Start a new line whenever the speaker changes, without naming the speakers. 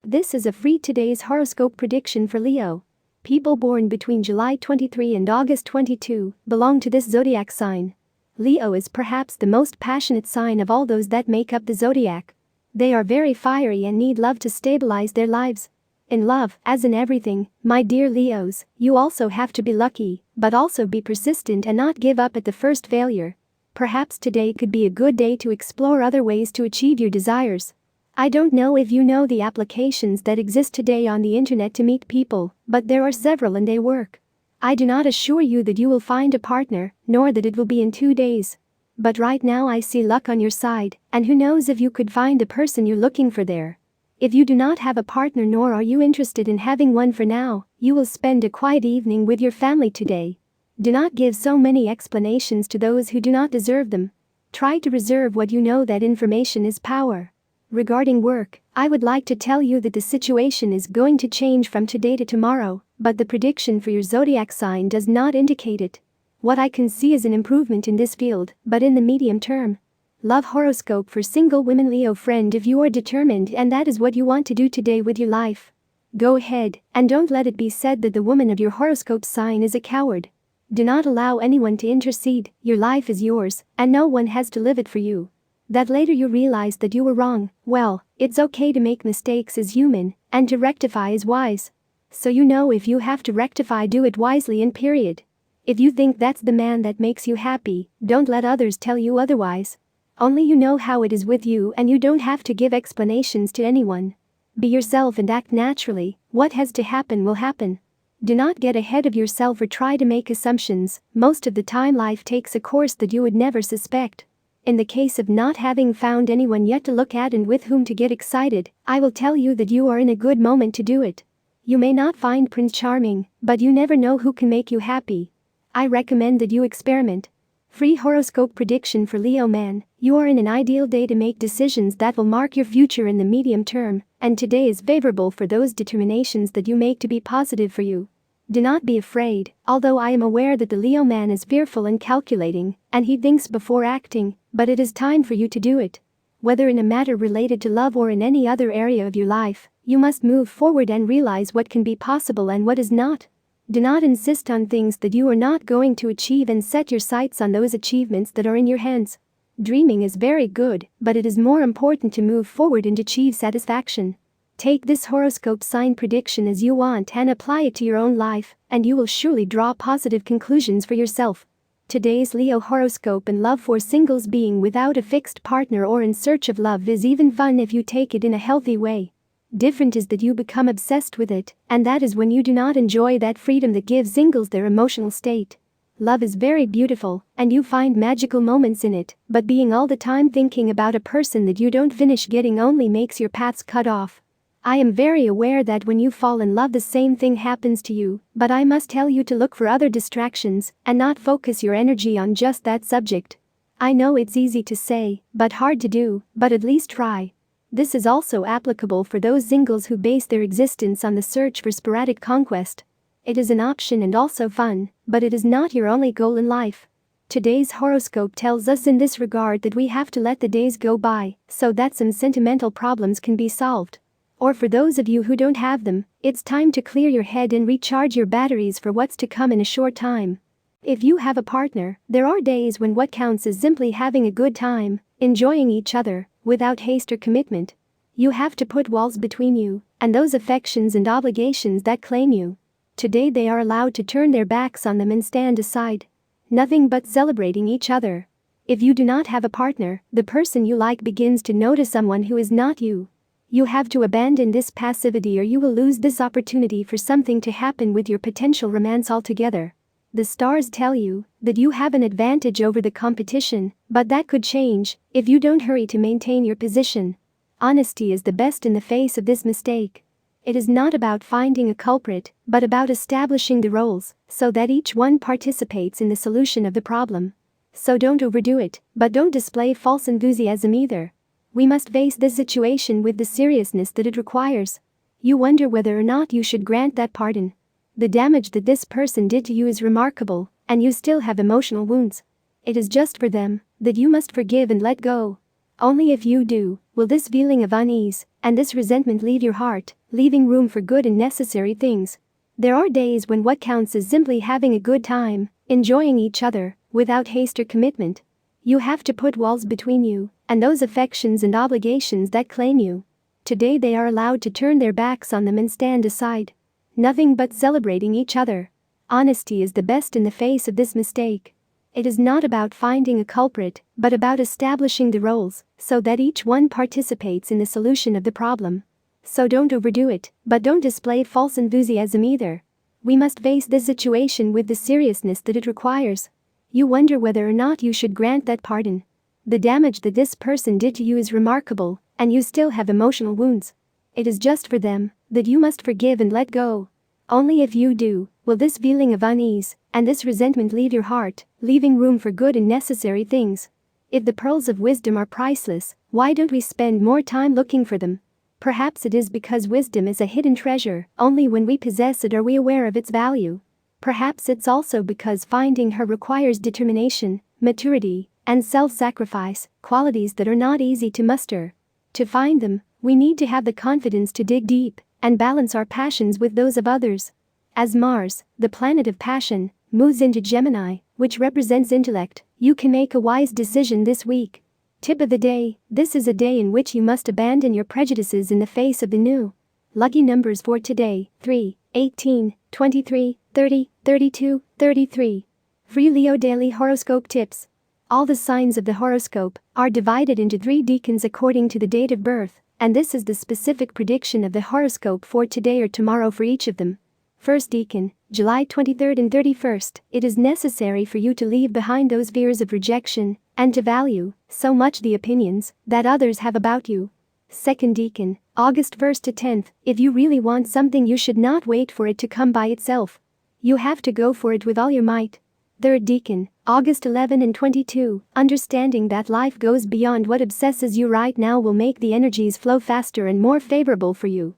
This is a free today's horoscope prediction for Leo. People born between July 23 and August 22 belong to this zodiac sign. Leo is perhaps the most passionate sign of all those that make up the zodiac. They are very fiery and need love to stabilize their lives. In love, as in everything, my dear Leos, you also have to be lucky, but also be persistent and not give up at the first failure. Perhaps today could be a good day to explore other ways to achieve your desires. I don't know if you know the applications that exist today on the internet to meet people, but there are several and they work. I do not assure you that you will find a partner, nor that it will be in 2 days. But right now I see luck on your side, and who knows if you could find the person you're looking for there. If you do not have a partner nor are you interested in having one for now, you will spend a quiet evening with your family today. Do not give so many explanations to those who do not deserve them. Try to reserve what you know, that information is power. Regarding work, I would like to tell you that the situation is going to change from today to tomorrow, but the prediction for your zodiac sign does not indicate it. What I can see is an improvement in this field, but in the medium term. Love horoscope for single women Leo friend. If you are determined and that is what you want to do today with your life, go ahead, and don't let it be said that the woman of your horoscope sign is a coward. Do not allow anyone to intercede. Your life is yours, and no one has to live it for you. That later you realize that you were wrong, well, it's okay to make mistakes as human, and to rectify is wise. So you know, if you have to rectify, do it wisely and period. If you think that's the man that makes you happy, don't let others tell you otherwise. Only you know how it is with you, and you don't have to give explanations to anyone. Be yourself and act naturally. What has to happen will happen. Do not get ahead of yourself or try to make assumptions. Most of the time life takes a course that you would never suspect. In the case of not having found anyone yet to look at and with whom to get excited, I will tell you that you are in a good moment to do it. You may not find Prince Charming, but you never know who can make you happy. I recommend that you experiment. Free horoscope prediction for Leo man. You are in an ideal day to make decisions that will mark your future in the medium term, and today is favorable for those determinations that you make to be positive for you. Do not be afraid, although I am aware that the Leo man is fearful and calculating, and he thinks before acting, but it is time for you to do it. Whether in a matter related to love or in any other area of your life, you must move forward and realize what can be possible and what is not. Do not insist on things that you are not going to achieve, and set your sights on those achievements that are in your hands. Dreaming is very good, but it is more important to move forward and achieve satisfaction. Take this horoscope sign prediction as you want and apply it to your own life, and you will surely draw positive conclusions for yourself. Today's Leo horoscope and love for singles. Being without a fixed partner or in search of love is even fun if you take it in a healthy way. Different is that you become obsessed with it, and that is when you do not enjoy that freedom that gives singles their emotional state. Love is very beautiful, and you find magical moments in it, but being all the time thinking about a person that you don't finish getting only makes your paths cut off. I am very aware that when you fall in love the same thing happens to you, but I must tell you to look for other distractions and not focus your energy on just that subject. I know it's easy to say, but hard to do, but at least try. This is also applicable for those singles who base their existence on the search for sporadic conquest. It is an option and also fun, but it is not your only goal in life. Today's horoscope tells us in this regard that we have to let the days go by so that some sentimental problems can be solved. Or for those of you who don't have them, it's time to clear your head and recharge your batteries for what's to come in a short time. If you have a partner, there are days when what counts is simply having a good time, enjoying each other, without haste or commitment. You have to put walls between you and those affections and obligations that claim you. Today they are allowed to turn their backs on them and stand aside. Nothing but celebrating each other. If you do not have a partner, the person you like begins to notice someone who is not you. You have to abandon this passivity or you will lose this opportunity for something to happen with your potential romance altogether. The stars tell you that you have an advantage over the competition, but that could change if you don't hurry to maintain your position. Honesty is the best in the face of this mistake. It is not about finding a culprit, but about establishing the roles so that each one participates in the solution of the problem. So don't overdo it, but don't display false enthusiasm either. We must face this situation with the seriousness that it requires. You wonder whether or not you should grant that pardon. The damage that this person did to you is remarkable, and you still have emotional wounds. It is just for them that you must forgive and let go. Only if you do, will this feeling of unease and this resentment leave your heart, leaving room for good and necessary things. There are days when what counts is simply having a good time, enjoying each other, without haste or commitment. You have to put walls between you and those affections and obligations that claim you. Today they are allowed to turn their backs on them and stand aside. Nothing but celebrating each other. Honesty is the best in the face of this mistake. It is not about finding a culprit, but about establishing the roles so that each one participates in the solution of the problem. So don't overdo it, but don't display false enthusiasm either. We must face this situation with the seriousness that it requires. You wonder whether or not you should grant that pardon. The damage that this person did to you is remarkable, and you still have emotional wounds. It is just for them that you must forgive and let go. Only if you do, will this feeling of unease and this resentment leave your heart, leaving room for good and necessary things. If the pearls of wisdom are priceless, why don't we spend more time looking for them? Perhaps it is because wisdom is a hidden treasure. Only when we possess it are we aware of its value. Perhaps it's also because finding her requires determination, maturity, and self-sacrifice, qualities that are not easy to muster. To find them, we need to have the confidence to dig deep and balance our passions with those of others. As Mars, the planet of passion, moves into Gemini, which represents intellect, you can make a wise decision this week. Tip of the day: this is a day in which you must abandon your prejudices in the face of the new. Lucky numbers for today: 3, 18, 23, 30, 32, 33. Free Leo Daily Horoscope Tips. All the signs of the horoscope are divided into 3 decans according to the date of birth, and this is the specific prediction of the horoscope for today or tomorrow for each of them. First decan, July 23rd and 31st. It is necessary for you to leave behind those fears of rejection and to value so much the opinions that others have about you. Second decan, August 1st to 10th. If you really want something, you should not wait for it to come by itself. You have to go for it with all your might. Third decan, August 11 and 22. Understanding that life goes beyond what obsesses you right now will make the energies flow faster and more favorable for you.